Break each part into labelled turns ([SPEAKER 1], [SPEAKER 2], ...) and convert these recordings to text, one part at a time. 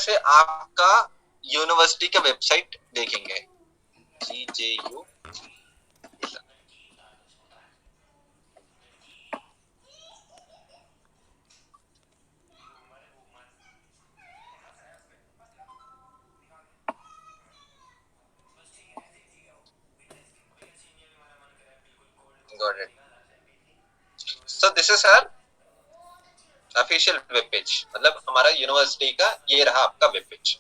[SPEAKER 1] से आपका यूनिवर्सिटी का वेबसाइट देखेंगे। GJU got it. So this is our official web page, मतलब हमारा यूनिवर्सिटी का ये रहा आपका वेब पेज।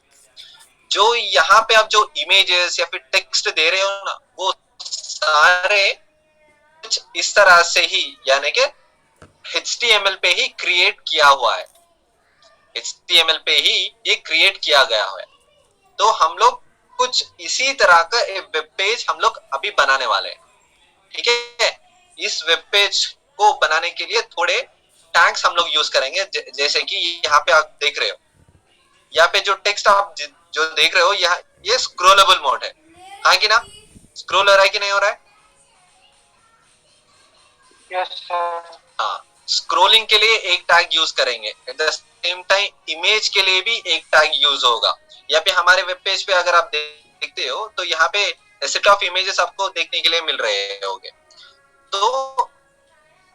[SPEAKER 1] जो यहाँ पे आप जो इमेजेस या फिर टेक्स्ट दे रहे हो ना, वो सारे कुछ इस तरह से ही यानी कि HTML पे ही क्रिएट किया हुआ है, HTML पे ही ये क्रिएट किया गया है। तो हम लोग कुछ इसी तरह का एक वेब पेज हम लोग अभी बनाने वाले हैं, ठीक है। इस वेब पेज को बनाने के लिए थोड़े टैग्स हम लोग यूज करेंगे, जैसे कि यहाँ पे आप देख रहे हो, यहाँ पे जो टेक्स्ट आप जो देख रहे हो, यहाँ ये स्क्रोलेबल मोड है, हाँ कि ना? स्क्रोल हो रहा है कि नहीं हो रहा है?
[SPEAKER 2] Yes sir.
[SPEAKER 1] हाँ, स्क्रोलिंग के लिए एक टैग यूज करेंगे, eight the same time image के लिए भी एक टैग यूज होगा। यहाँ पे हमारे वेब पेज पे अगर आप देखते हो तो यहाँ पे सेट ऑफ इमेजेस आपको देखने के लिए मिल रहे होंगे। तो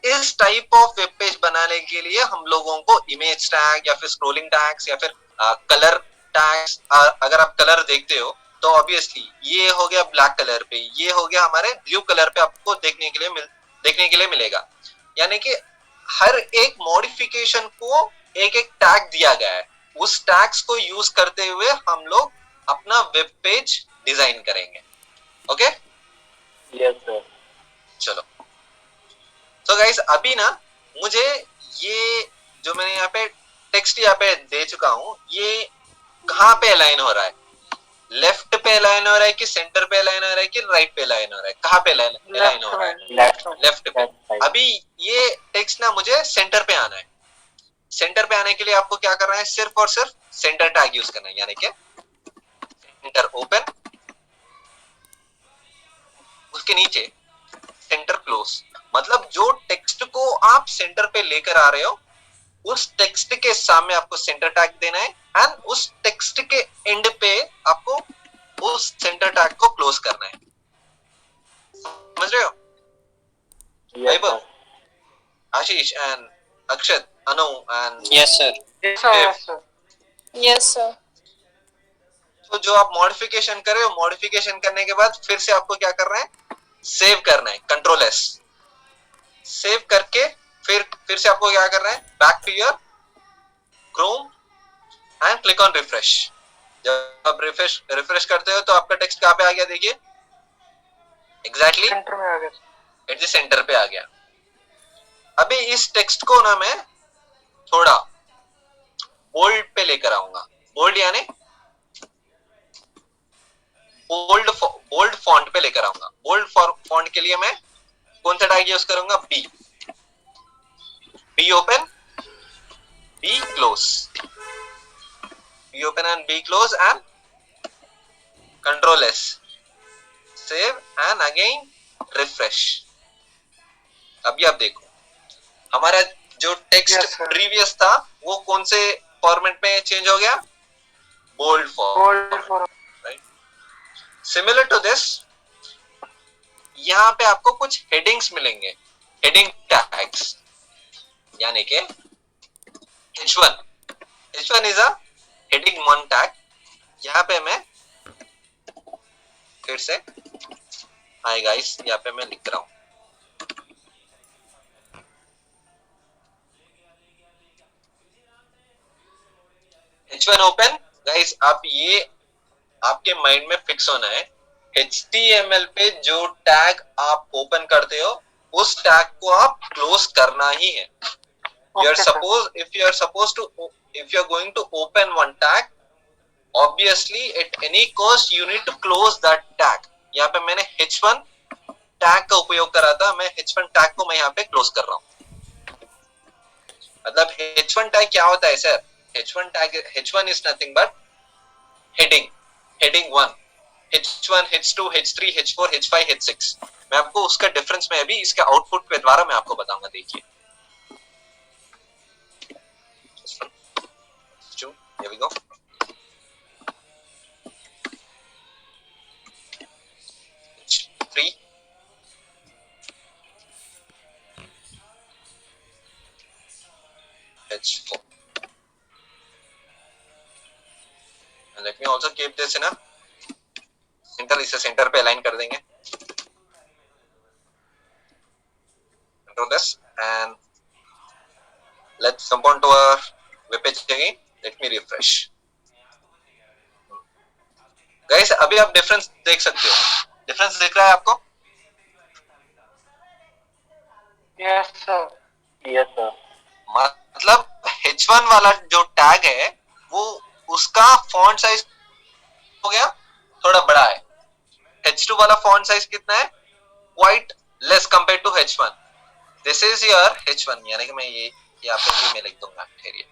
[SPEAKER 1] इस टाइप ऑफ वेब पेज बनाने के लिए हम लोगों को इमेज टैग या फिर स्क्रोलिंग टैग्स या फिर कलर टैग्स, अगर आप कलर देखते हो तो ऑब्वियसली ये हो गया ब्लैक कलर पे, ये हो गया हमारे ब्लू कलर पे आपको देखने के लिए मिलेगा। यानी कि हर एक मॉडिफिकेशन को एक एक टैग दिया गया है, उस टैग्स को यूज करते हुए हम लोग अपना वेब पेज डिजाइन करेंगे। Okay,
[SPEAKER 2] yes sir.
[SPEAKER 1] चलो तो गाइस अभी ना मुझे ये जो मैंने यहाँ पे टेक्स्ट यहाँ पे दे चुका हूँ, ये कहाँ पे अलाइन हो रहा है? लेफ्ट पे अलाइन हो रहा है कि सेंटर पे अलाइन हो रहा है कि राइट पे अलाइन हो रहा है? कहाँ पे अलाइन हो रहा है? लेफ्ट पे। अभी ये टेक्स्ट ना मुझे सेंटर पे आना है। सेंटर पे आने के लिए आपको क्या करना है? सिर्फ और सिर्फ सेंटर टैग यूज करना है, यानी कि सेंटर ओपन, उसके नीचे सेंटर क्लोज। मतलब जो टेक्स्ट को आप सेंटर पे लेकर आ रहे हो, उस टेक्स्ट के सामने आपको सेंटर टैग देना है एंड उस टेक्स्ट के एंड पे आपको उस सेंटर टैग को क्लोज करना है। समझ रहे हो? Vaibhav, Ashish and Akshat, Anu and
[SPEAKER 3] yes sir.
[SPEAKER 4] Yes sir.
[SPEAKER 1] तो जो आप मॉडिफिकेशन कर रहे हो, मॉडिफिकेशन करने के बाद फिर से आपको क्या करना है? सेव करना है, कंट्रोल एस। सेव करके फिर से आपको क्या करना है? Back to your Chrome and click on refresh. जब आप रिफ्रेश करते हो तो आपका टेक्स्ट कहाँ पे आ गया? देखिए एग्जैक्टली
[SPEAKER 2] सेंटर में आ गया,
[SPEAKER 1] एट द सेंटर पे आ गया। अभी इस टेक्स्ट को ना मैं थोड़ा बोल्ड पे लेकर आऊंगा। बोल्ड यानी बोल्ड फॉन्ट पे लेकर आऊंगा। बोल्ड फॉन्ट के लिए मैं कौन सा टैग यूज करूंगा? Be open, be close, be open and be close and control S, save and again refresh. अभी आप देखो हमारा जो टेक्स्ट प्रीवियस था वो कौन से फॉर्मेट में चेंज हो गया? Bold form. Right. Similar to this यहाँ पे आपको कुछ हेडिंग्स मिलेंगे, हेडिंग टैग्स, यानी कि H1 is a heading 1 tag. यहाँ पे मैं फिर से हाय गाइस यहाँ पे मैं लिख रहा हूँ H1 ओपन। गाइस आप ये आपके माइंड में फिक्स होना है, HTML पे जो टैग आप ओपन करते हो उस टैग को आप क्लोज करना ही है। If you are going to open one tag, obviously at any cost you need to close that tag। यहाँ पे मैंने H1 टैग का उपयोग करा था, मैं H1 टैग को मैं यहाँ पे क्लोज कर रहा हूँ। मतलब H1 टैग क्या होता है sir? H1 is nothing but heading 1, H1, H2, H3, H4, H5, H6। मैं आपको उसका डिफरेंस में अभी इसके आउटपुट के द्वारा मैं आपको बताऊंगा। देखिए here we go। Let me also keep this in a centre, इसे सेंटर पे अलाइन कर देंगे, control this and let's jump on to our web page again, let me refresh. Guys अभी आप डिफरेंस देख सकते हो, डिफरेंस दिख रहा है आपको?
[SPEAKER 3] Yes sir.
[SPEAKER 2] Yes sir.
[SPEAKER 1] मतलब H1 वाला जो टैग है वो उसका फॉन्ट साइज हो गया थोड़ा बड़ा है, H2 वाला फॉन्ट साइज कितना है? Quite less compare to H1। This is your H1, यानी कि मैं ये यहाँ पे भी मैं लिख दूंगा, ठहरिए,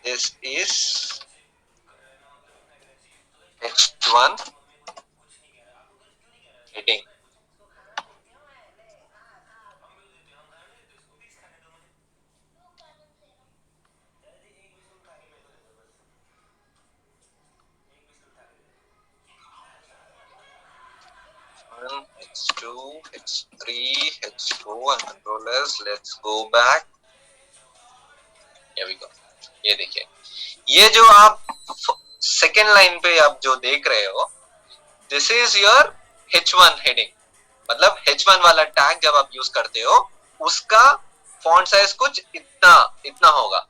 [SPEAKER 1] this is H1 heading. H2, H3, H4 and control S, let's go back, here we go। ये देखिए, ये जो आप सेकेंड लाइन पे आप जो देख रहे हो, this is your H1 heading. मतलब H1 वाला टैग जब आप यूज करते हो उसका फॉन्ट साइज कुछ इतना इतना होगा,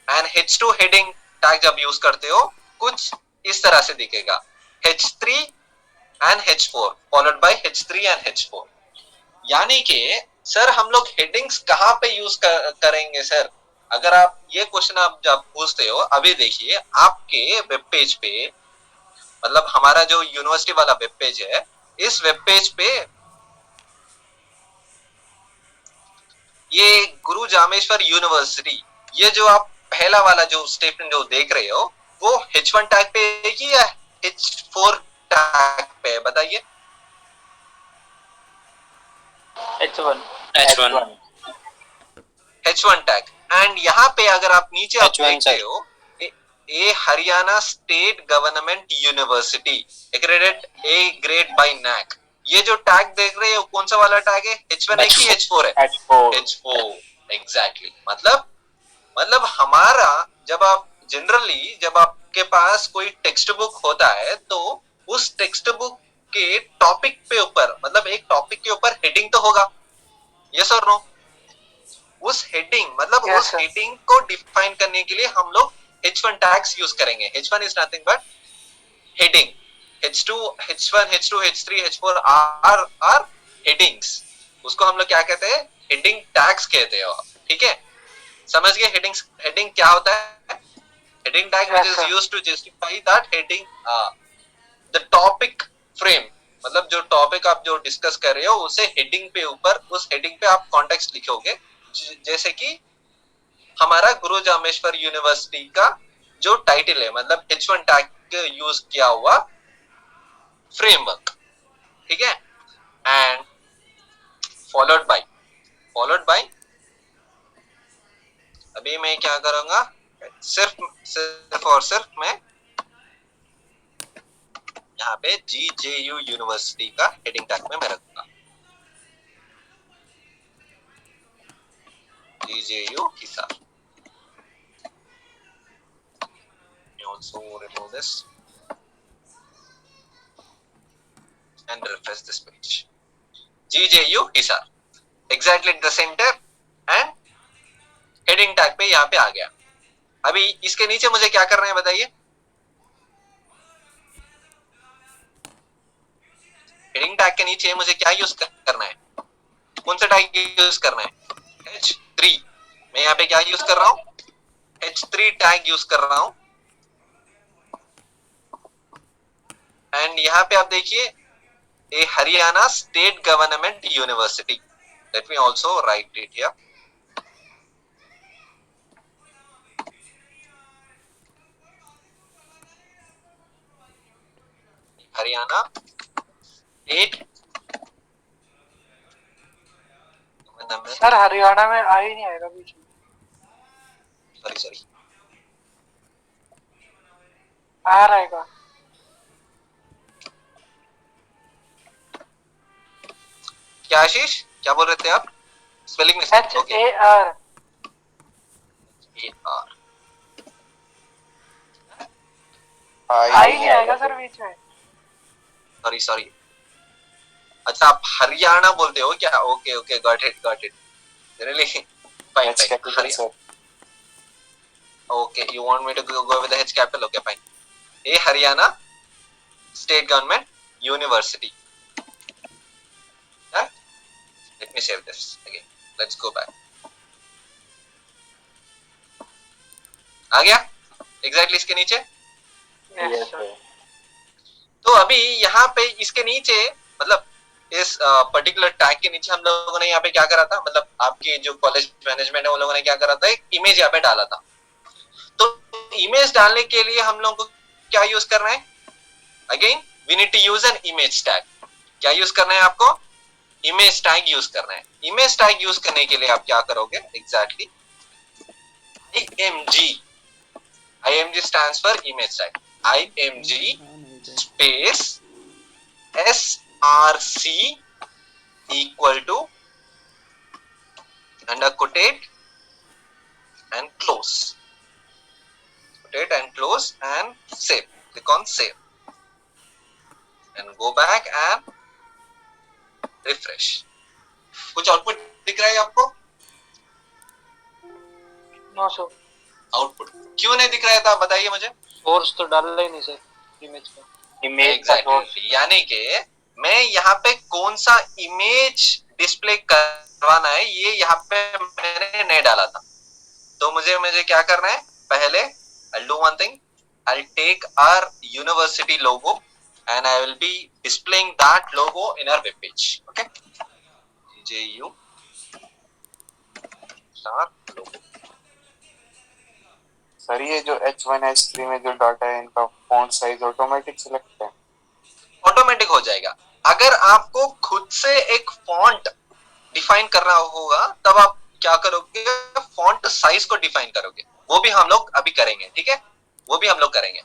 [SPEAKER 1] एंड H2 हेडिंग टैग जब यूज करते हो कुछ इस तरह से दिखेगा, H3 and H4 followed by H3 and H4। यानी कि सर हम लोग हेडिंग्स कहाँ पे यूज करेंगे सर? अगर आप ये क्वेश्चन आप जब पूछते हो, अभी देखिए आपके वेब पेज पे, मतलब हमारा जो यूनिवर्सिटी वाला वेब पेज है, इस वेब पेज पे ये गुरु जामेश्वर यूनिवर्सिटी, ये जो आप पहला वाला जो स्टेटमेंट जो देख रहे हो वो H1 टैग पे है कि या H4 टैग पे है, बताइए?
[SPEAKER 2] H1।
[SPEAKER 4] H1
[SPEAKER 1] H1 tag. And यहाँ पे अगर आप नीचे आप
[SPEAKER 4] H1
[SPEAKER 1] देखते
[SPEAKER 4] सर।
[SPEAKER 1] हो, a Haryana state government university accredited A grade by NAC, ये जो टैग देख रहे हो कौन सा वाला टैग है? H1 है कि H4 है?
[SPEAKER 2] H4।
[SPEAKER 1] H4 exactly. मतलब हमारा जब आप जनरली जब आपके पास कोई टेक्स्ट बुक होता है तो उस टेक्स्ट बुक के टॉपिक पे ऊपर, मतलब एक टॉपिक के ऊपर हेडिंग तो होगा, यस और नो? उस हेडिंग मतलब
[SPEAKER 3] Yes,
[SPEAKER 1] उस
[SPEAKER 3] sir.
[SPEAKER 1] हेडिंग को डिफाइन करने के लिए हम लोग H1 टैग्स यूज करेंगे। H1 is nothing but heading, H2, H1, H2, H3, H4 are headings. उसको हम लोग क्या कहते हैं? हेडिंग टैग्स कहते हो, ठीक है? समझ गए हेडिंग क्या होता है? Heading tag
[SPEAKER 3] Yes,
[SPEAKER 1] which is
[SPEAKER 3] sir.
[SPEAKER 1] used to justify that heading, the topic frame, मतलब जो टॉपिक आप जो डिस्कस कर रहे हो उसे हेडिंग पे ऊपर, उस हेडिंग पे आप कॉन्टेक्स्ट लिखोगे, जैसे कि हमारा गुरु जामेश्वर यूनिवर्सिटी का जो टाइटल है, मतलब H1 टैग यूज किया हुआ फ्रेमवर्क, ठीक है? एंड फॉलोड बाय अभी मैं क्या करूंगा, सिर्फ और सिर्फ मैं यहाँ पे GJU यूनिवर्सिटी का हेडिंग टैग में मैं रखूंगा, GJU Hisar. Also remove this and refresh this page. GJU Hisar exactly at the center and heading tag पे यहाँ पे आ गया। अभी इसके नीचे मुझे क्या करना है बताइए? हेडिंग टैग के नीचे मुझे क्या यूज करना है? कौन सा टैग यूज करना है? H3। मैं यहाँ पे क्या यूज कर रहा हूँ? H3 टैग यूज कर रहा हूँ। एंड यहाँ पे आप देखिए a Haryana state government university, let me also write it here, Haryana state government,
[SPEAKER 3] sir Haryana में आ ही नहीं आएगा बीच में।
[SPEAKER 1] सॉरी
[SPEAKER 3] आ रहेगा।
[SPEAKER 1] क्या आशीष क्या बोल रहे थे आप? Spelling mistake. Okay
[SPEAKER 3] HAR।
[SPEAKER 1] AR
[SPEAKER 3] आई नहीं आएगा सर बीच में।
[SPEAKER 1] सॉरी अच्छा आप हरियाणा बोलते हो क्या? Okay okay got it really fine
[SPEAKER 4] H capital sir.
[SPEAKER 1] Okay you want me to go with the H capital okay fine a Haryana state government university let me save this again let's go back आ गया exactly इसके नीचे।
[SPEAKER 2] Yes, sir.
[SPEAKER 1] तो अभी यहाँ पे इसके नीचे मतलब इस पर्टिकुलर टैग के नीचे हम लोगों ने यहाँ पे क्या करा था, मतलब आपके जो कॉलेज मैनेजमेंट है वो लोगों ने क्या करा था, एक इमेज यहाँ पे डाला था। तो इमेज डालने के लिए हम लोगों को क्या यूज करना है, again we need to use an image tag. क्या यूज करना है आपको, इमेज टैग यूज करना है। इमेज टैग यूज करने के लिए आप क्या करोगे exactly, IMG stands for image tag, IMG space SRC equal to and quotate and close, and save. Click on save and go back and refresh. कुछ output दिख रहा है आपको?
[SPEAKER 3] No sir.
[SPEAKER 1] आउटपुट क्यों नहीं दिख रहा था बताइए मुझे।
[SPEAKER 3] सोर्स तो डाला ही नहीं सर इमेज का।
[SPEAKER 2] Image का source.
[SPEAKER 1] Exactly. यानी कि मैं यहाँ पे कौन सा इमेज डिस्प्ले करवाना है ये यहाँ पे मैंने नहीं डाला था। तो मुझे क्या करना है, पहले I'll do one thing, I'll take our university logo and I will be displaying that logo in our web page. Okay, GJU star logo.
[SPEAKER 4] Sir ये जो H1 H3 में जो डाटा है इनका फॉन्ट साइज ऑटोमेटिक सिलेक्ट है?
[SPEAKER 1] Automatic हो जाएगा। अगर आपको खुद से एक फॉन्ट डिफाइन करना होगा तब आप क्या करोगे, फॉन्ट साइज को डिफाइन करोगे। वो भी हम लोग अभी करेंगे, ठीक है, वो भी हम लोग करेंगे।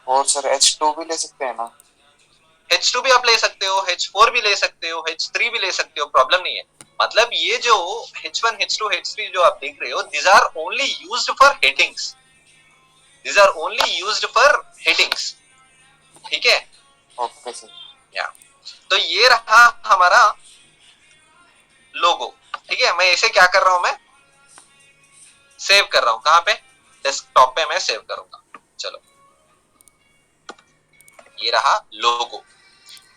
[SPEAKER 4] और सर H2 भी ले सकते हैं ना?
[SPEAKER 1] H2 भी आप ले सकते हो, H4 भी ले सकते हो, H3 भी ले सकते हो, प्रॉब्लम नहीं है। मतलब ये जो H1 H2 H3 जो आप देख रहे हो, these are only used for headings, these are only used for headings, ठीक है।
[SPEAKER 4] Okay sir.
[SPEAKER 1] या तो ये रहा हमारा लोगो, ठीक है। मैं इसे क्या कर रहा हूं, मैं सेव कर रहा हूं, कहां पे, डेस्कटॉप पे मैं सेव करूंगा। चलो ये रहा लोगो।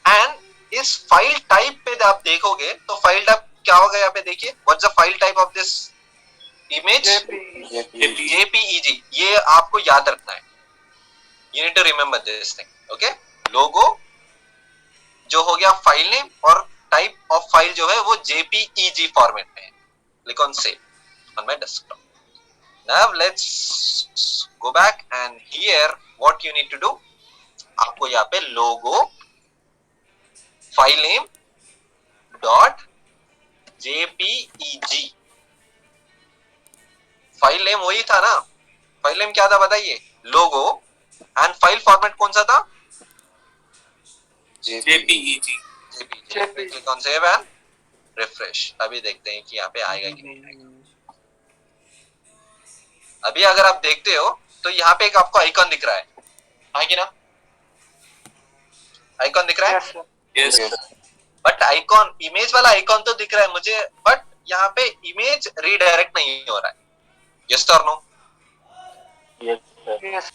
[SPEAKER 1] एंड इस फाइल टाइप पे आप देखोगे तो फाइल टाइप क्या होगा, यहाँ पे देखिए, what's the file type of this image, JPEG। ये आपको याद रखना है, you need to remember this thing, okay. Logo जो हो गया फाइल नेम, और टाइप ऑफ फाइल जो है वो JPEG फॉर्मेट में है। Click on save on my desktop. Now let's go back and here what you need to do, आपको यहाँ पे logo file name dot JPEG, file name वही था ना, फाइल नेम क्या था बताइए, लोगो, एंड फाइल फॉर्मेट कौन सा था,
[SPEAKER 4] JPEG।
[SPEAKER 1] Click on save and refresh. अभी देखते हैं कि यहाँ पे आएगा कि नहीं आएगा। अभी अगर आप देखते हो तो यहाँ पे एक आपको आइकॉन दिख रहा है कि ना, आइकॉन दिख रहा है,
[SPEAKER 3] yes sir.
[SPEAKER 1] But icon image वाला आइकॉन तो दिख रहा है मुझे, बट यहाँ पे इमेज रीडायरेक्ट नहीं हो रहा है। यस और नो?
[SPEAKER 2] Yes, sir.
[SPEAKER 3] यस।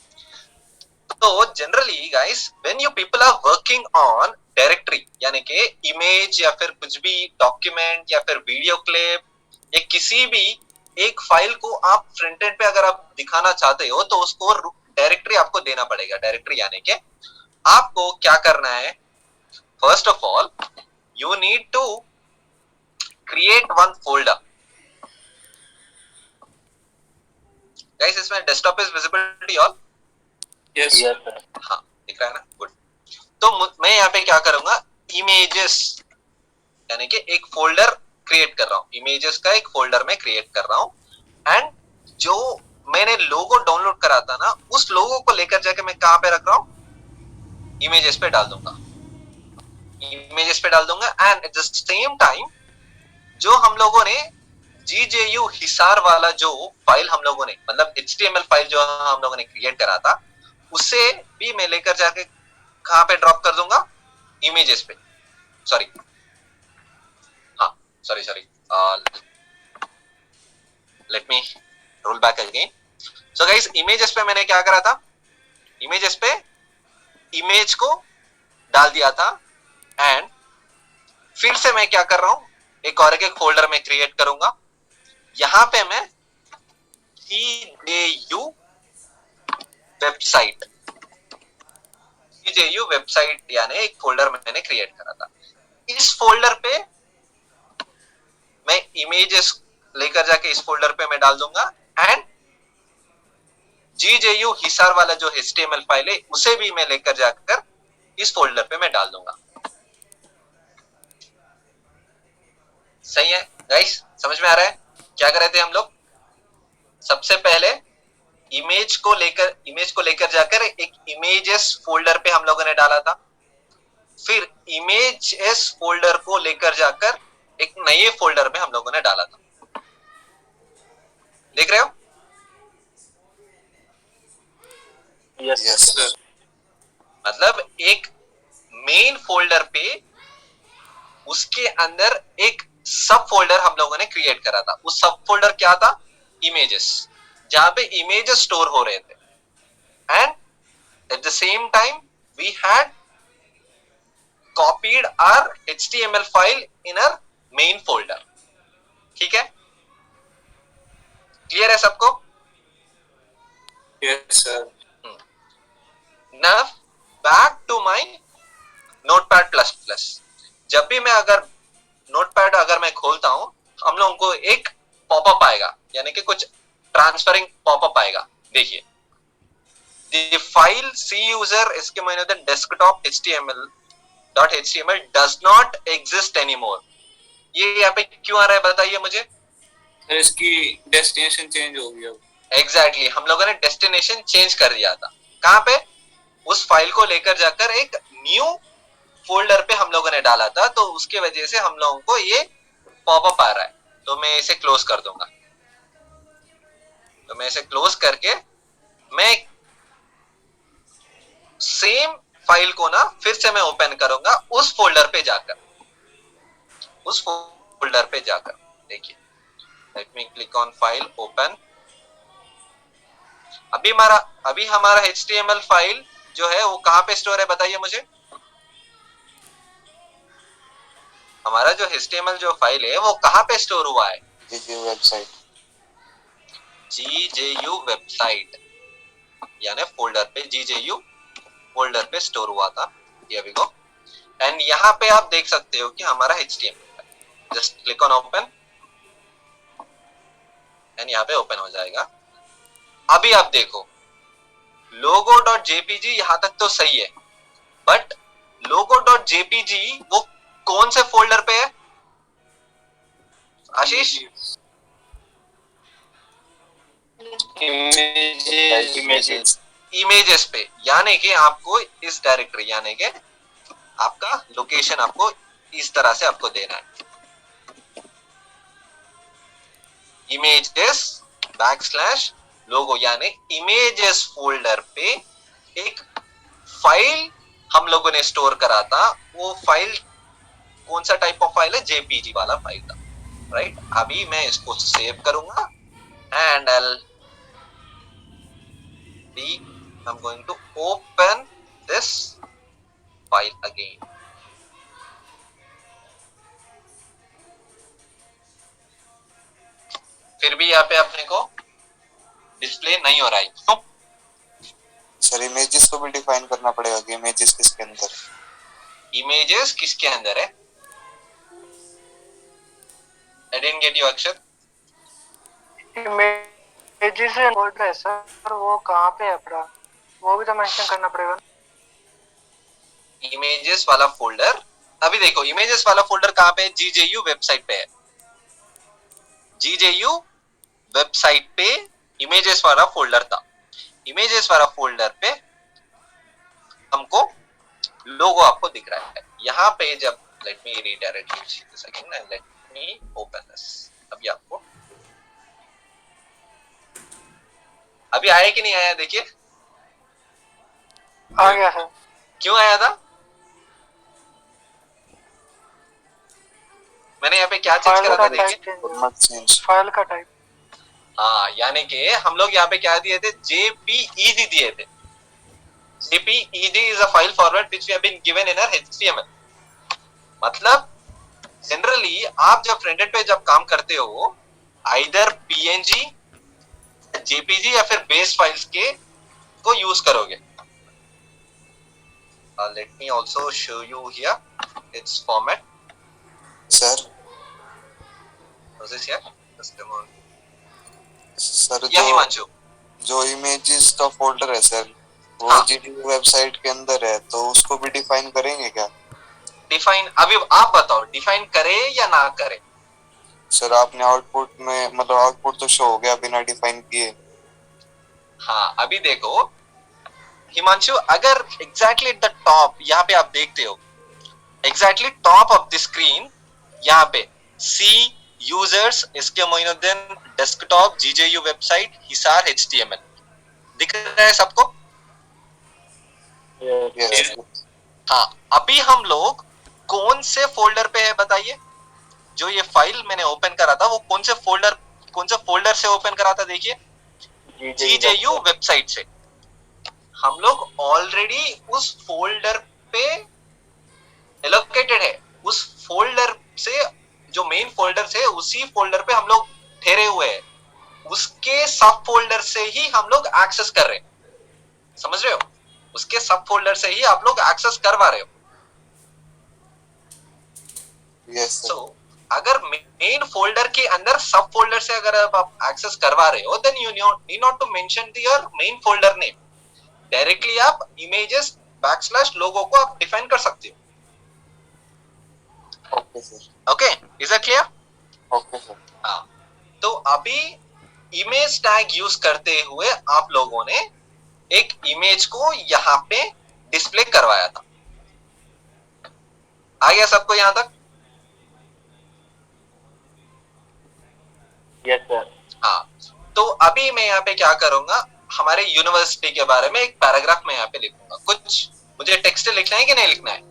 [SPEAKER 1] तो generally guys when you people are working on directory, यानी कि इमेज या फिर कुछ भी डॉक्यूमेंट या फिर वीडियो क्लिप या किसी भी एक फाइल को आप फ्रंट एंड पे अगर आप दिखाना चाहते हो तो उसको डायरेक्टरी आपको देना पड़ेगा। डायरेक्टरी यानी कि आपको क्या करना है, first of all you need to create one folder. Guys, इसमें desktop is visible to all?
[SPEAKER 2] Yes, sir.
[SPEAKER 1] हाँ दिख रहा है ना, गुड। तो मैं यहाँ पे क्या करूंगा, इमेजेस यानी कि एक फोल्डर क्रिएट कर रहा हूँ, इमेजेस का एक फोल्डर में क्रिएट कर रहा हूँ। एंड जो मैंने लोगो डाउनलोड करा था ना, उस लोगो को लेकर जाके मैं कहाँ पे रख रहा हूँ, इमेजेस पे डाल दूंगा, इमेजेस पे डाल दूंगा। And at the same time जो हम लोगों ने GJU हिसार वाला जो फाइल हम लोगों ने, मतलब HTML फाइल जो हम लोगों ने क्रिएट करा था, उसे भी मैं लेकर जाके कहां पे ड्रॉप कर दूंगा, इमेजेस पे, सॉरी हाँ sorry let me roll back again. So guys images पे मैंने क्या करा था, इमेजेस पे इमेज को डाल दिया था, एंड फिर से मैं क्या कर रहा हूं, एक और एक फोल्डर में क्रिएट करूंगा, यहां पे मैं CJU वेबसाइट, CJU वेबसाइट यानी एक फोल्डर मैंने क्रिएट करा था। इस फोल्डर पे मैं इमेजेस लेकर जाके इस फोल्डर पे मैं डाल दूंगा, एंड GJU हिसार वाला जो HTML फाइल है उसे भी मैं लेकर जाकर इस फोल्डर पे मैं डाल दूंगा। सही है गाइस, समझ में आ रहा है क्या कर रहे थे हम लोग? सबसे पहले इमेज को लेकर जाकर एक इमेजेस फोल्डर पे हम लोगों ने डाला था, फिर इमेजेस फोल्डर को लेकर जाकर एक नए फोल्डर में हम लोगों ने डाला था। देख रहे हो?
[SPEAKER 2] Yes,
[SPEAKER 4] Yes,
[SPEAKER 2] sir.
[SPEAKER 1] मतलब एक मेन फोल्डर पे उसके अंदर एक सब फोल्डर हम लोगों ने क्रिएट करा था। उस सब फोल्डर क्या था? इमेजेस, जहां पे इमेजेस स्टोर हो रहे थे, and at the same time we had copied our HTML file in our main folder. ठीक है, क्लियर है सबको?
[SPEAKER 2] Yes, sir.
[SPEAKER 1] Now back to my notepad plus plus. जब भी मैं अगर नोटपैड अगर मैं खोलता हूं, हम लोगों को एक पॉपअप आएगा, यानी कि कुछ ट्रांसफरिंग पॉपअप आएगा। देखिए, द फाइल सी यूजर इसके मायने होते हैं desktop HTML does not exist anymore. ये यहाँ पे क्यों आ रहा है बताइए मुझे?
[SPEAKER 2] सर इसकी डेस्टिनेशन चेंज हो गई अब।
[SPEAKER 1] एग्जैक्टली हम लोगों ने डेस्टिनेशन चेंज कर दिया था। कहां पे? उस फाइल को लेकर जाकर एक न्यू फोल्डर पे हम लोगों ने डाला था, तो उसके वजह से हम लोगों को ये पॉपअप आ रहा है। तो मैं इसे क्लोज कर दूंगा। तो मैं इसे क्लोज करके मैं सेम फाइल को ना फिर से मैं ओपन करूंगा उस फोल्डर पे जाकर, देखिए, let me click on file open. अभी हमारा HTML फाइल जो है वो कहां पे स्टोर है बताइए मुझे? हमारा जो HTML जो फाइल है वो कहां पे स्टोर हुआ है?
[SPEAKER 4] GJU वेबसाइट,
[SPEAKER 1] GJU वेबसाइट यानी फोल्डर पे, GJU फोल्डर पे स्टोर हुआ था। ये अभी को, एंड यहाँ पे आप देख सकते हो कि हमारा HTML है। Just click on open and यहाँ पे ओपन हो जाएगा। अभी आप देखो, logo.jpg यहां तक तो सही है, बट logo.jpg वो कौन से फोल्डर पे है आशीष?
[SPEAKER 2] इमेजेस।
[SPEAKER 1] इमेजेस पे, यानी कि आपको इस डायरेक्टरी, यानी कि आपका लोकेशन आपको इस तरह से आपको देना है, इमेजेस /logo, यानी इमेजेस फोल्डर पे एक फाइल हम लोगों ने स्टोर करा था। वो फाइल कौन सा टाइप ऑफ फाइल है? JPG वाला फाइल था, राइट? अभी मैं इसको सेव करूंगा and I'm going to open this file again. फिर भी यहाँ पे अपने को डिस्प्ले नहीं हो रहा है, क्यों?
[SPEAKER 4] सर इमेजेस को भी डिफाइन करना पड़ेगा कि इमेजेस किसके अंदर,
[SPEAKER 1] इमेजेस किसके अंदर है? I didn't get you अक्षर।
[SPEAKER 3] इमेजेस फोल्डर है सर, वो कहाँ पे है अपना, वो भी तो मेंशन करना पड़ेगा।
[SPEAKER 1] इमेजेस वाला फोल्डर, अभी देखो इमेजेस वाला फोल्डर कहाँ पे है? GJU वेबसाइट पे है। GJU वेबसाइट पे इमेजेस वाला फोल्डर था। इमेजेस वाला फोल्डर पे हमको लोगो आपको दिख रहा है। यहाँ पे जब let me redirect this again and let me open this. अभी आपको अभी आया कि नहीं आया देखिए।
[SPEAKER 3] आ गया सर।
[SPEAKER 1] क्यों आया था? मैंने यहाँ पे क्या चेंज
[SPEAKER 3] फाइल
[SPEAKER 1] करा
[SPEAKER 3] का
[SPEAKER 1] था देखिए।
[SPEAKER 3] Type change,
[SPEAKER 4] format change.
[SPEAKER 3] File का टाइप।
[SPEAKER 1] हाँ, यानी कि हम लोग यहाँ पे क्या दिए थे, JPEG दिए थे। JPEG is a file format which we have been given in our HTML। मतलब जनरली आप जब फ्रंट एंड पे जब काम करते हो, आइदर PNG, JPG या फिर बेस फाइल्स के को यूज करोगे। Let me also show you here its format.
[SPEAKER 4] Sir
[SPEAKER 1] Was this here? Just a moment.
[SPEAKER 4] Sir
[SPEAKER 1] या हिमांशु,
[SPEAKER 4] जो इमेजेस का फोल्डर है सर, वो
[SPEAKER 1] हाँ।
[SPEAKER 4] GDU वेबसाइट के अंदर है, तो उसको भी डिफाइन करेंगे क्या?
[SPEAKER 1] डिफाइन अभी आप बताओ, डिफाइन करे या ना करे?
[SPEAKER 4] सर आपने आउटपुट में, मतलब आउटपुट तो शो हो गया बिना डिफाइन किए।
[SPEAKER 1] हाँ, अभी देखो हिमांशु, अगर एग्जैक्टली एट द टॉप यहाँ पे आप देखते हो, exactly top of the screen यहाँ पे सी यूजर्स, इसके Moinuddin, desktop, GJU website, Hisar, HTML दिख रहा है सबको?
[SPEAKER 4] यस
[SPEAKER 1] हाँ, अभी हम लोग कौन से फोल्डर पे है बताइए? जो ये फाइल मैंने ओपन करा था वो कौन से फोल्डर से ओपन करा था? देखिए, GJU वेबसाइट से। हम लोग ऑलरेडी उस फोल्डर पे एलोकेटेड है, उस फोल्डर से, जो मेन फोल्डर से, उसी फोल्डर पे हम लोग ठहरे हुए हैं, उसके सब फोल्डर से ही हम लोग एक्सेस कर रहे हैं। समझ रहे हो? उसके सब फोल्डर से ही आप लोग एक्सेस करवा रहे हो।
[SPEAKER 4] Yes sir.
[SPEAKER 1] So, अगर मेन फोल्डर के अंदर सब फोल्डर से अगर आप एक्सेस करवा रहे हो, then you need not to mention your main folder name. Directly आप इमेजेस /लोगो को आप डिफाइन कर सकते हो।
[SPEAKER 4] Okay sir.
[SPEAKER 1] Okay, is that clear?
[SPEAKER 4] Okay sir.
[SPEAKER 1] हाँ, तो अभी इमेज टैग यूज करते हुए आप लोगों ने एक इमेज को यहाँ पे डिस्प्ले करवाया था। आ गया सबको यहाँ तक?
[SPEAKER 2] Yes sir.
[SPEAKER 1] हाँ, तो अभी मैं यहाँ पे क्या करूंगा, हमारे यूनिवर्सिटी के बारे में एक पैराग्राफ में यहाँ पे लिखूंगा। कुछ मुझे टेक्स्ट लिखना है कि नहीं लिखना है?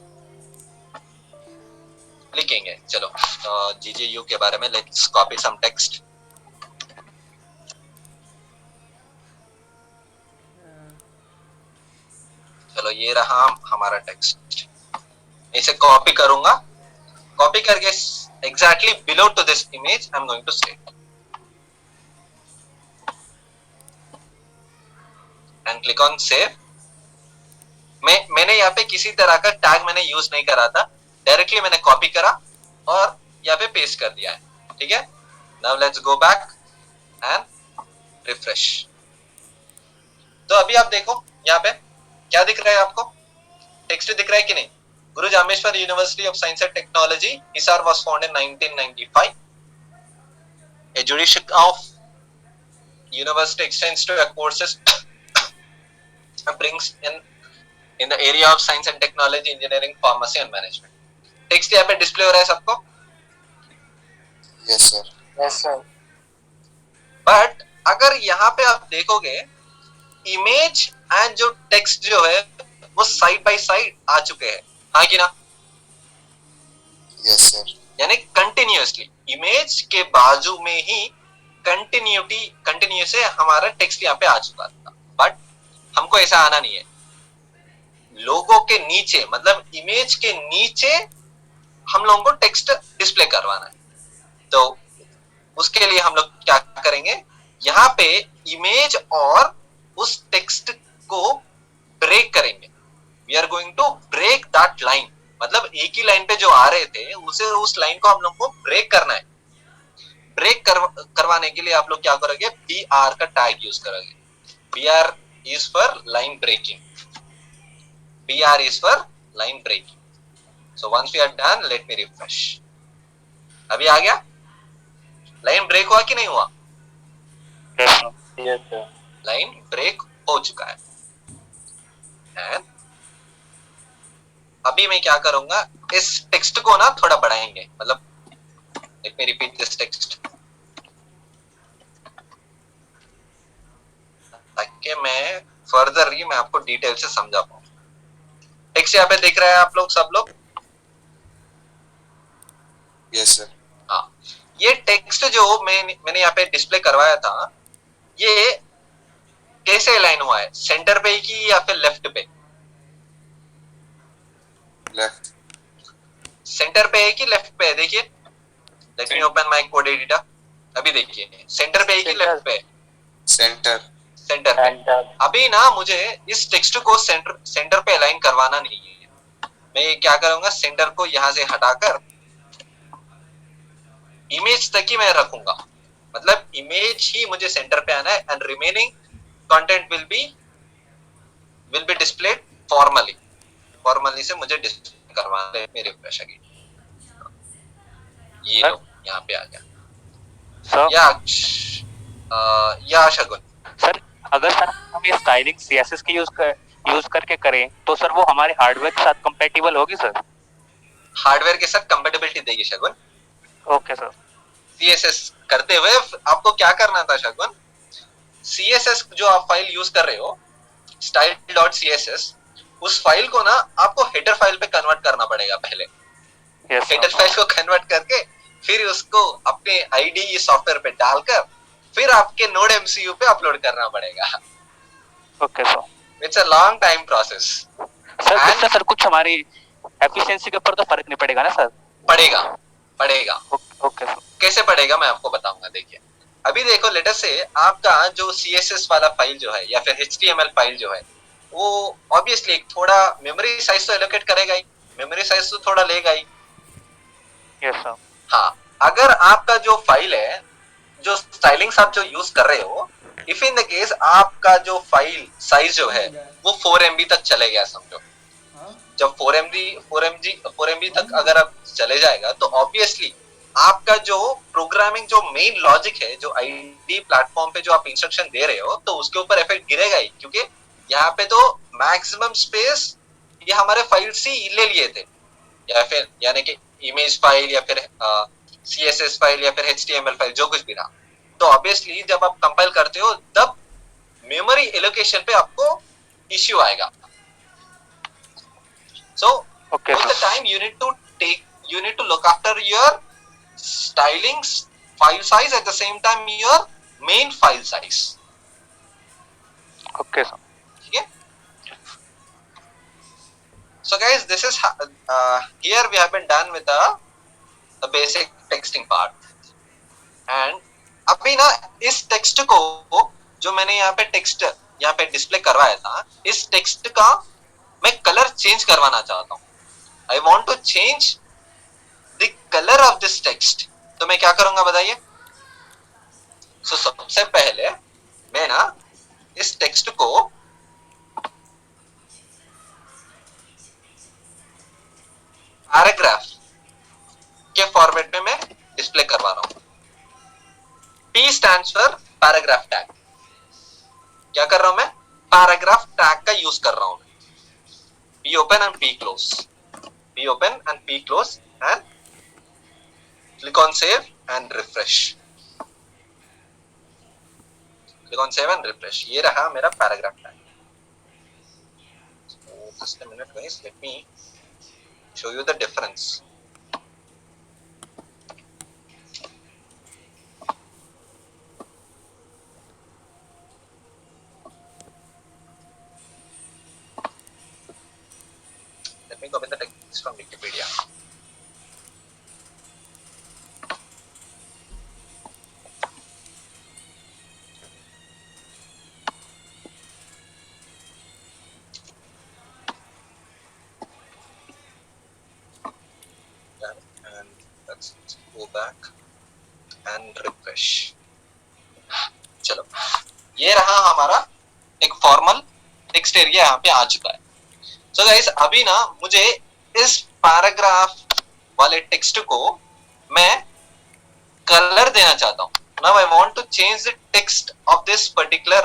[SPEAKER 1] लिखेंगे, चलो। GJU के बारे में लेट्स कॉपी सम टेक्स्ट। चलो, ये रहा हमारा टेक्स्ट। इसे कॉपी करूंगा, कॉपी करके exactly below to this image I am going to state and click on save. मैंने यहाँ पे किसी तरह का टैग मैंने यूज नहीं करा था, डायरेक्टली मैंने कॉपी करा और यहाँ पे पेस्ट कर दिया है। ठीक है, now let's go back and refresh. तो अभी आप देखो यहाँ पे क्या दिख रहा है आपको? टेक्स्ट दिख रहा है कि नहीं? Guru Jambheshwar university of science and technology, Hisar was founded in 1995. A jurisdiction of university extends to courses brings in the area of science and technology, engineering, pharmacy and management. Text यहाँ पे डिस्प्ले हो रहा है सबको?
[SPEAKER 4] Yes sir.
[SPEAKER 3] Yes sir.
[SPEAKER 1] But अगर यहाँ पे आप देखोगे, इमेज एंड जो टेक्स्ट जो है वो साइड बाय साइड आ चुके हैं, हाँ कि ना?
[SPEAKER 4] Yes sir.
[SPEAKER 1] यानी कंटिन्यूअसली इमेज के बाजू में ही कंटिन्यूस है हमारा टेक्स्ट यहाँ पे आ चुका था। बट हमको ऐसा आना नहीं है, लोगों के नीचे, मतलब इमेज के नीचे हम लोगों को टेक्स्ट डिस्प्ले करवाना है। तो उसके लिए हम लोग क्या करेंगे, यहाँ पे इमेज और उस टेक्स्ट को ब्रेक करेंगे। We are going to break that line, मतलब एक ही लाइन पे जो आ रहे थे उस लाइन को हम लोग को ब्रेक करना है। ब्रेक करवाने के लिए आप लोग क्या करोगे, BR का टैग यूज करोगे। BR is for line breaking. BR is for line breaking. So once we are done, let me refresh. अभी आ गया? लाइन ब्रेक हुआ कि नहीं हुआ?
[SPEAKER 2] Yes sir.
[SPEAKER 1] लाइन ब्रेक हो चुका है। And अभी मैं क्या करूंगा, इस टेक्स्ट को ना थोड़ा बढ़ाएंगे, मतलब let me repeat this text ताकि मैं फर्दरली मैं आपको डिटेल से समझा पाऊं। टेक्स्ट यहाँ पे देख रहे हैं आप लोग, सब लोग?
[SPEAKER 4] Yes sir.
[SPEAKER 1] हाँ, ये टेक्स्ट जो मैंने यहाँ पे डिस्प्ले करवाया था, ये कैसे अलाइन हुआ है, सेंटर पे की या फिर लेफ्ट पे?
[SPEAKER 4] लेफ्ट।
[SPEAKER 1] सेंटर पे है कि लेफ्ट पे है? देखिए, let me open my code editor. अभी देखिए, सेंटर पे है कि लेफ्ट पे?
[SPEAKER 4] सेंटर।
[SPEAKER 1] सेंटर पे। अभी ना मुझे इस टेक्स्ट को सेंटर पे अलाइन करवाना नहीं है। मैं क्या करूंगा, सेंटर को यहां से हटाकर इमेज तक ही मैं रखूंगा, मतलब इमेज ही मुझे सेंटर पे आना है, and remaining content will be displayed formally से मुझे डिस्प्ले करवाना है मेरे रिफ्रेश अगेन। ये लो, यहाँ पे आ गया। या शगुन
[SPEAKER 5] सर, अगर सर हम ये स्टाइलिंग सीएसएस की यूज करके करें तो सर वो हमारे हार्डवेयर के साथ कंपैटिबल होगी सर?
[SPEAKER 1] हार्डवेयर के साथ कंपैटिबिलिटी देगी शगुन।
[SPEAKER 5] Okay sir.
[SPEAKER 1] सीएसएस करते हुए आपको क्या करना था शगुन, सीएसएस जो आप फाइल यूज कर रहे हो, style.css, उस फाइल को ना आपको हेडर फाइल पे कन्वर्ट करना पड़ेगा पहले। हेडर फाइल को कन्वर्ट करके फिर उसको अपने आईडी सॉफ्टवेयर पे डालकर फिर आपके नोड एमसीयू पे अपलोड करना पड़ेगा।
[SPEAKER 5] Okay sir.
[SPEAKER 1] It's a long time process.
[SPEAKER 5] Sir sir कुछ हमारी एफिशिएंसी के ऊपर तो फर्क नहीं पड़ेगा ना सर?
[SPEAKER 1] पड़ेगा।
[SPEAKER 5] Okay sir.
[SPEAKER 1] कैसे पड़ेगा मैं आपको बताऊंगा। देखिए, अभी देखो, लेटर से आपका जो सीएसएस वाला फाइल जो है या फिर एचटीएमएल फाइल जो है, वो ऑब्वियसली थोड़ा मेमोरी साइज तो एलोकेट करेगा ही, मेमोरी साइज तो थोड़ा लेगा ही।
[SPEAKER 5] Yes sir.
[SPEAKER 1] हाँ, अगर आपका जो फाइल है, जो स्टाइलिंग्स आप जो यूज कर रहे हो, इफ इन द केस आपका जो फाइल साइज जो है वो 4 MB तक चले गया समझो, जब 4 MB तक अगर आप चले जाएगा तो ऑब्वियसली आपका जो प्रोग्रामिंग जो मेन लॉजिक है, जो आईडी प्लेटफॉर्म पे जो आप इंस्ट्रक्शन दे रहे हो, तो उसके ऊपर इफेक्ट गिरेगा ही, क्योंकि यहाँ पे तो मैक्सिमम स्पेस ये हमारे फाइल से ले लिए थे, या फिर यानी कि इमेज फाइल या फिर सीएसएस फाइल या फिर एचटीएमएल फाइल, जो कुछ भी रहा। तो ऑब्वियसली जब आप कंपाइल करते हो तब मेमोरी एलोकेशन पे आपको इश्यू आएगा। So
[SPEAKER 5] Okay,
[SPEAKER 1] all the time you need to look after your stylings file size, at the same time your main file size.
[SPEAKER 5] Okay sir.
[SPEAKER 1] ठीक है? So guys, this is here we have been done with the basic texting part. And अभी ना इस text को जो मैंने यहाँ पे टेक्स्ट यहाँ पे डिस्प्ले करवाया था, इस टेक्स्ट का मैं कलर चेंज करवाना चाहता हूँ। I want to change the color of this text. तो मैं क्या करूंगा बताइए? So सबसे पहले मैं ना इस टेक्स्ट को पैराग्राफ के फॉर्मेट में मैं डिस्प्ले करवा रहा हूं। P stands for paragraph tag. क्या कर रहा हूं मैं? पैराग्राफ टैग का यूज कर रहा हूं। P open and P close. P open and P close and click on save and refresh. Click on save and refresh. ये रहा मेरा paragraph tag. Just a minute guys, let me show you the difference. Let me copy the text from Wikipedia. And let's go back and refresh. चलो, ये रहा हमारा एक formal text area यहाँ पे आ चुका है। So guys, अभी ना मुझे इस पैराग्राफ वाले टेक्स्ट को मैं कलर देना चाहता हूँ। Now I want to change the text of this particular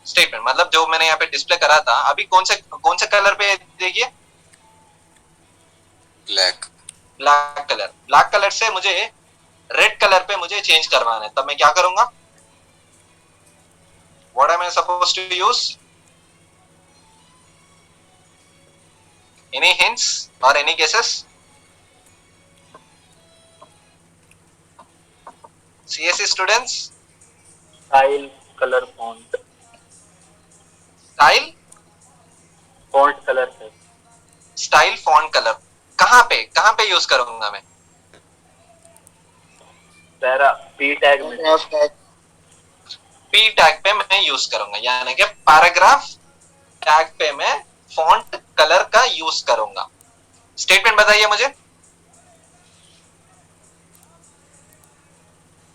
[SPEAKER 1] statement. मतलब जो मैंने यहाँ पे डिस्प्ले करा था, अभी कौन से कलर पे देखिए? ब्लैक कलर से मुझे रेड कलर पे मुझे चेंज करवाना है। तब मैं क्या करूंगा? What am I supposed to use? Any hints or any guesses? CSE students?
[SPEAKER 2] Style colour font
[SPEAKER 1] Style,
[SPEAKER 2] font colour है
[SPEAKER 1] style, font, color. कहाँ पे यूज करूंगा मैं?
[SPEAKER 2] पैरा पी टैग में
[SPEAKER 1] P टैग पे मैं यूज करूंगा, यानी कि पैराग्राफ टैग पे मैं फॉन्ट कलर का यूज करूंगा. स्टेटमेंट बताइए मुझे.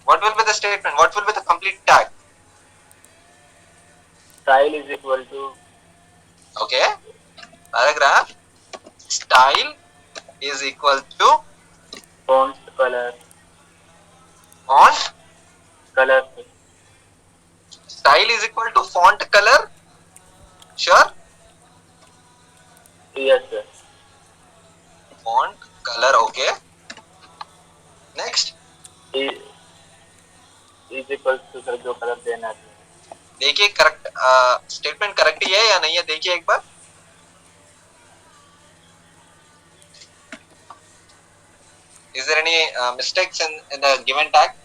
[SPEAKER 1] What will be the statement? What will be the complete tag?
[SPEAKER 2] Style is equal to
[SPEAKER 1] Okay. Paragraph style is equal to
[SPEAKER 2] font colour
[SPEAKER 1] font.
[SPEAKER 2] Colour
[SPEAKER 1] Style is equal to font color. Sure.
[SPEAKER 2] Yes sir
[SPEAKER 1] Font color. Okay. Next.
[SPEAKER 2] Is equal to sir जो colour देना है
[SPEAKER 1] देखिए correct statement correct ही है या नहीं है, देखिए एक बार. Is there any mistakes in the given tag?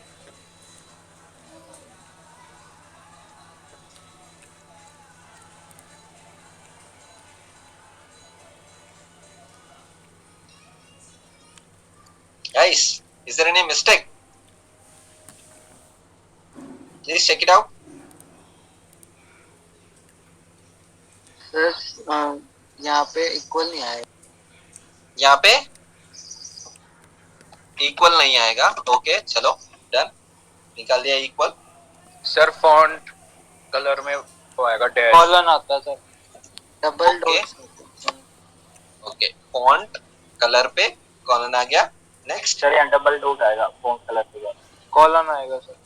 [SPEAKER 1] Guys, is there any mistake? Please check it out.
[SPEAKER 3] Sir यहाँ पे इक्वल नहीं आएगा.
[SPEAKER 1] यहाँ पे इक्वल नहीं आएगा. ओके चलो डन, निकाल दिया इक्वल.
[SPEAKER 5] सर फॉन्ट कलर में वो आएगा डैश.
[SPEAKER 3] कॉलन आता है sir. Double
[SPEAKER 1] Okay.
[SPEAKER 3] Dot.
[SPEAKER 1] Okay font colour पे कॉलन आ गया. नेक्स्ट.
[SPEAKER 2] सर यहाँ डबल डॉट आएगा फॉन्ट कलर के बाद
[SPEAKER 3] कॉलन आएगा सर.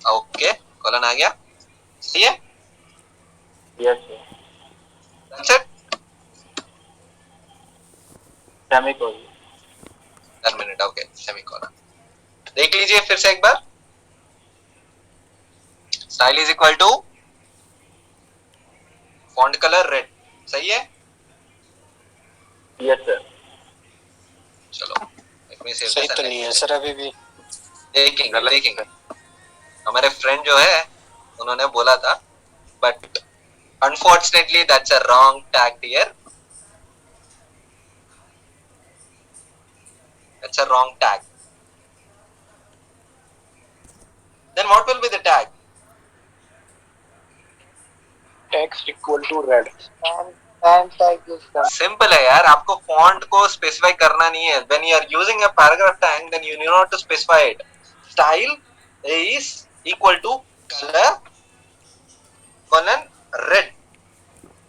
[SPEAKER 1] ओके कॉलन आ गया. सही है.
[SPEAKER 2] Yes sir
[SPEAKER 1] That's it.
[SPEAKER 2] Semicolon
[SPEAKER 1] terminate. Okay semicolon. देख लीजिए फिर से एक बार. Style is equal to font colour red. सही है.
[SPEAKER 2] यस सर
[SPEAKER 1] चलो let me save
[SPEAKER 3] सही
[SPEAKER 1] this
[SPEAKER 3] तो
[SPEAKER 1] and
[SPEAKER 3] नहीं है सर अभी भी.
[SPEAKER 1] देखेंगे. हमारे फ्रेंड जो है उन्होंने बोला था, but unfortunately that's a wrong tag dear. That's a wrong tag. Then what will be the tag?
[SPEAKER 3] Text equal to red. And tag use कर.
[SPEAKER 1] Simple है यार, आपको font को specify करना नहीं है. When you are using a paragraph tag, then you need not to specify it. Style is equal to color colon red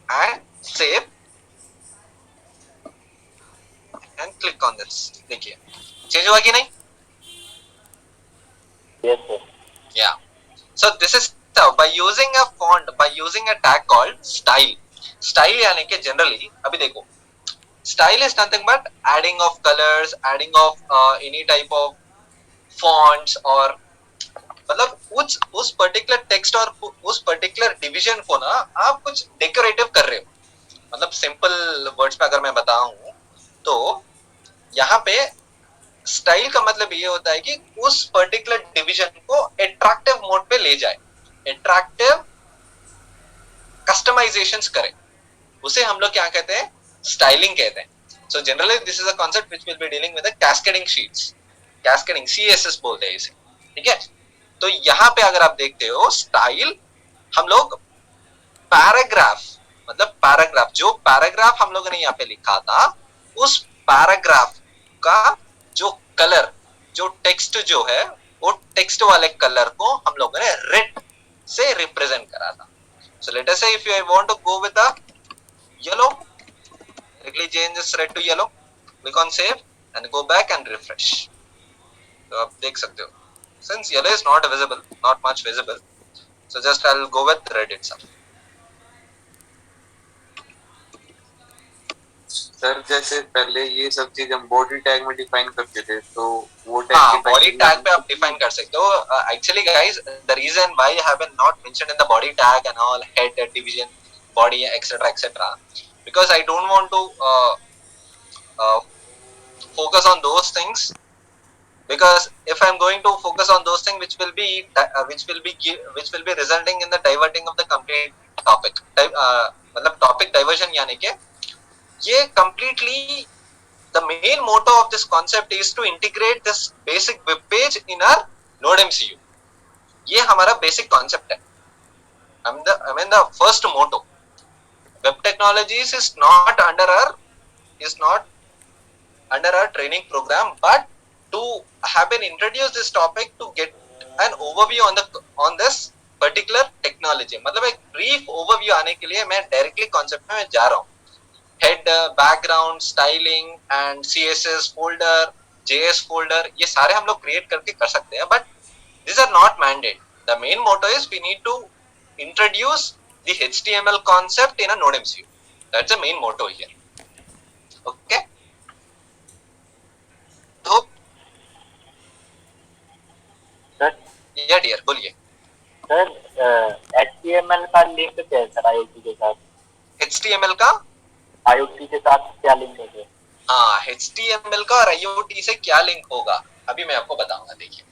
[SPEAKER 1] and save and click on this. देखिए change हुआ कि नहीं?
[SPEAKER 2] Yes sir
[SPEAKER 1] Yeah. So this is how by using a font, by using a tag called style. Style यानी कि generally अभी देखो, style is nothing but adding of colors, adding of any type of fonts और मतलब उस particular text और उस particular division को ना आप कुछ डेकोरेटिव कर रहे हो. मतलब सिंपल वर्ड्स पे अगर मैं बताऊं तो यहाँ पे स्टाइल का मतलब ये होता है कि उस पर्टिकुलर डिवीजन को अट्रैक्टिव मोड पे ले जाए, अट्रैक्टिव कस्टमाइजेशंस करे. उसे हम लोग क्या कहते हैं? स्टाइलिंग कहते हैं. So generally this is a concept which will be dealing with the cascading sheets. Cascading CSS बोलते हैं इसे. ठीक है. तो यहाँ पे अगर आप देखते हो स्टाइल, हम लोग पैराग्राफ मतलब पैराग्राफ, जो पैराग्राफ हम लोगों ने यहाँ पे लिखा था उस पैराग्राफ का जो कलर, जो टेक्स्ट जो है वो टेक्स्ट वाले कलर को हम लोगों ने रेड से रिप्रेजेंट करा था. सो let us say if you want to go with the yellow, directly change this red to yellow, click on save and go back and refresh. तो आप देख सकते हो since yellow is not visible, not much visible, so just I'll go with red itself.
[SPEAKER 4] Sir जैसे पहले ये सब चीज हम बॉडी टैग में डिफाइन करते थे, तो वो
[SPEAKER 1] हाँ,
[SPEAKER 4] टैग
[SPEAKER 1] बॉडी टैग पे आप डिफाइन कर सकते हो. Actually guys the reason why I have been not mentioned in the body tag and all head division body, etc., etc., because I don't want to focus on those things, because if I'm going to focus on those things which will be resulting in the diverting of the complete topic, मतलब topic diversion, यानी कि ये completely the main motto of this concept is to integrate this basic web page in our NodeMCU. ये हमारा basic concept है. I mean the first motto. Web technologies is not under our training program, but to have been introduced this topic to get an overview on this particular technology. मतलब एक brief overview आने के लिए मैं directly concept में जा रहा हूँ. Header, background, styling and CSS folder, JS folder, ये सारे हम लोग create करके कर सकते हैं, but these are not mandate. The main motto is we need to introduce the HTML concept in a NodeMCU. That's the main motto here. Okay. Hope.
[SPEAKER 2] Sir
[SPEAKER 1] Yeah dear, बोलिए.
[SPEAKER 2] Sir HTML का link क्या है sir IoT के साथ?
[SPEAKER 1] HTML का
[SPEAKER 2] IoT के साथ क्या लिंक है सर?
[SPEAKER 1] हाँ, HTML का और IoT से क्या लिंक होगा अभी मैं आपको बताऊंगा. देखिए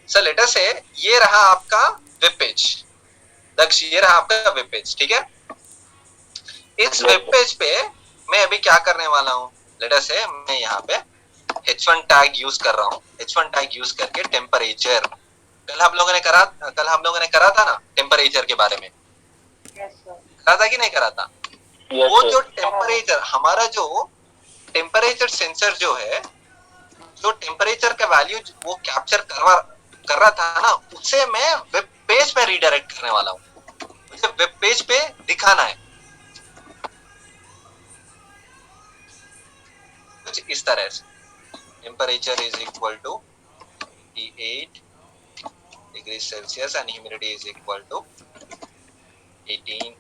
[SPEAKER 1] सर, लेट अस से ये रहा आपका वेब पेज. दक्ष, ये रहा आपका वेब पेज, ठीक है. इस वेब पेज पे मैं अभी क्या करने वाला हूँ, लेट अस से मैं यहाँ पे h1 टैग यूज कर रहा हूँ. h1 टैग यूज करके टेम्परेचर, कल हम लोगों ने करा था ना टेम्परेचर के बारे में. करा था कि नहीं करा था? वो जो टेम्परेचर, हमारा जो टेम्परेचर सेंसर जो है, जो टेम्परेचर का वैल्यू वो कैप्चर कर रहा था ना, उसे मैं वेब पेज पे रीडायरेक्ट करने वाला हूँ. मुझे वेब पेज पे दिखाना है कुछ इस तरह से. Temperature is equal to 88 degree Celsius and humidity is equal to 18.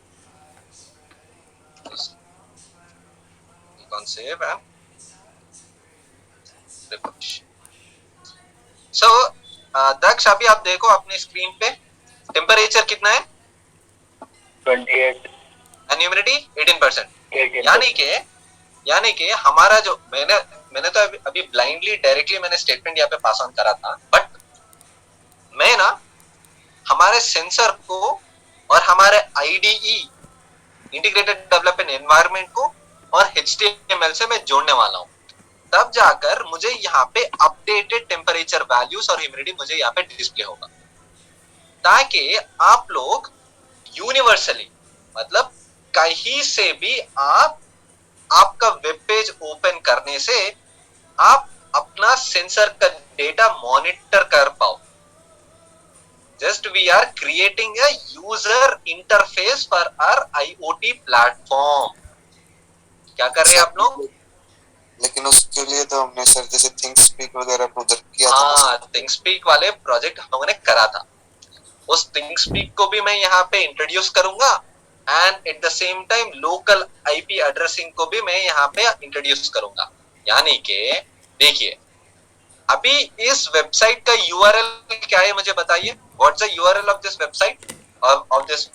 [SPEAKER 1] On save and refresh. So Daksh, अभी आप देखो अपने स्क्रीन पे टेम्परेचर कितना है?
[SPEAKER 2] 28
[SPEAKER 1] and humidity 18%.
[SPEAKER 2] 18%.
[SPEAKER 1] यानी कि हमारा जो मैंने तो अभी ब्लाइंडली डायरेक्टली मैंने स्टेटमेंट यहाँ पे पास ऑन करा था, बट मैं ना हमारे सेंसर को और हमारे IDE इंटीग्रेटेड डेवलपमेंट एनवायरनमेंट को और HTML से मैं जोड़ने वाला हूँ. तब जाकर मुझे यहाँ पे अपडेटेड टेम्परेचर वैल्यूज और ह्यूमिडिटी मुझे यहाँ पे डिस्प्ले होगा, ताकि आप लोग यूनिवर्सली, मतलब कहीं से भी आपका वेब पेज ओपन करने से आप अपना सेंसर का डेटा मॉनिटर कर पाओ. Just we are creating a user interface for our IoT platform. क्या कर रहे हैं आप लोग?
[SPEAKER 4] लेकिन उसके लिए तो हमने सर जैसे थिंकस्पीक वगैरह प्रोजेक्ट किया था.
[SPEAKER 1] हाँ, थिंकस्पीक वाले प्रोजेक्ट हम लोगों ने करा था. उस थिंकस्पीक को भी मैं यहाँ पे इंट्रोड्यूस करूंगा and at the same time local IP addressing को भी मैं यहाँ पे इंट्रोड्यूस करूंगा. यानी कि देखिए, अभी इस वेबसाइट का URL क्या है मुझे बताइए. What's the URL of this website of this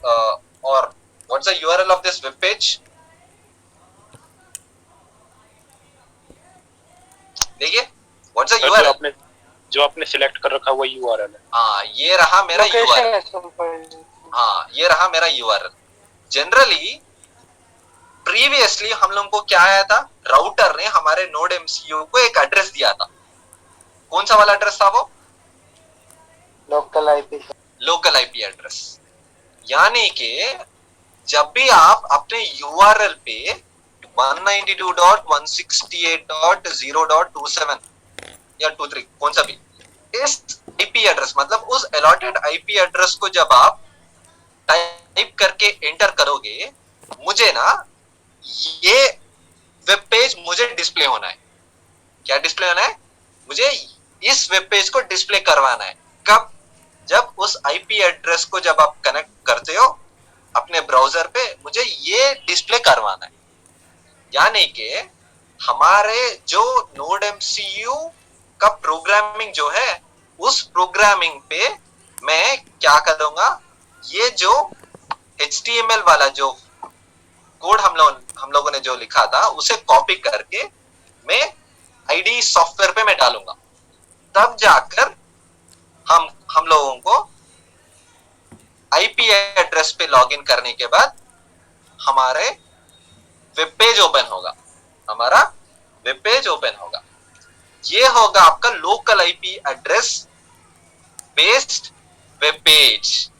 [SPEAKER 1] or what's the URL of this web page? देखिए, what's the URL?
[SPEAKER 6] जो आपने सिलेक्ट कर रखा हुआ URL है.
[SPEAKER 1] हाँ, ये रहा मेरा URL. हाँ, ये रहा मेरा URL. जनरली प्रीवियसली हम लोगों को क्या आया था, राउटर ने हमारे NodeMCU को एक एड्रेस दिया था. कौन सा वाला एड्रेस था वो? Local IP address. यानी कि जब भी आप अपने URL पे 192.168.0.27 या 23 कौन सा भी इस IP एड्रेस, मतलब उस अलॉटेड IP एड्रेस को जब आप टाइप करके एंटर करोगे, मुझे ना ये वेब पेज मुझे डिस्प्ले होना है. क्या डिस्प्ले होना है? मुझे इस वेब पेज को डिस्प्ले करवाना है. कब? जब उस IP एड्रेस को जब आप कनेक्ट करते हो अपने ब्राउजर पे, मुझे ये डिस्प्ले करवाना है. यानी कि हमारे जो NodeMCU का प्रोग्रामिंग जो है, उस प्रोग्रामिंग पे मैं क्या करूंगा, ये जो HTML वाला जो कोड हम लोगों ने जो लिखा था उसे कॉपी करके मैं आईडी सॉफ्टवेयर पे मैं डालूंगा, तब जाकर हम लोगों को आईपी एड्रेस पे लॉगिन करने के बाद हमारे वेब पेज ओपन होगा, हमारा वेब पेज ओपन होगा। ये होगा आपका local IP address based web page.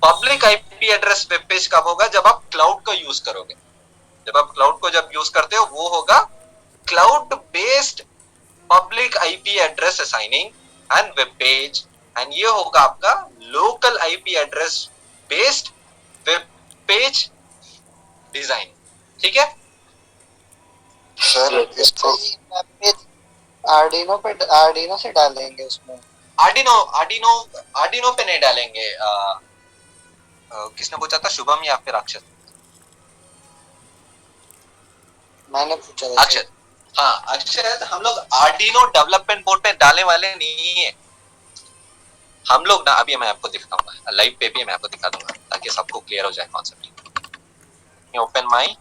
[SPEAKER 1] Public IP address web page कब होगा? जब आप क्लाउड को यूज करोगे। जब आप क्लाउड को जब यूज करते हो वो होगा cloud based public IP address assigning and web page, and ये होगा आपका local IP address based web page design. ठीक है
[SPEAKER 4] सर इसको
[SPEAKER 7] आर्डिनो से डालेंगे उसमें।
[SPEAKER 1] आर्डिनो पे नहीं डालेंगे। किसने पूछा था, शुभम या फिर अक्षत?
[SPEAKER 7] मैंने पूछा था।
[SPEAKER 1] अक्षत, हाँ अक्षत, हम लोग आर्डिनो डेवलपमेंट बोर्ड पे डालने वाले नहीं है। हम लोग ना, अभी मैं आपको दिखाऊंगा लाइव पे भी, मैं आपको दिखा दूंगा ताकि सबको क्लियर हो जाए कॉन्सेप्ट। Open my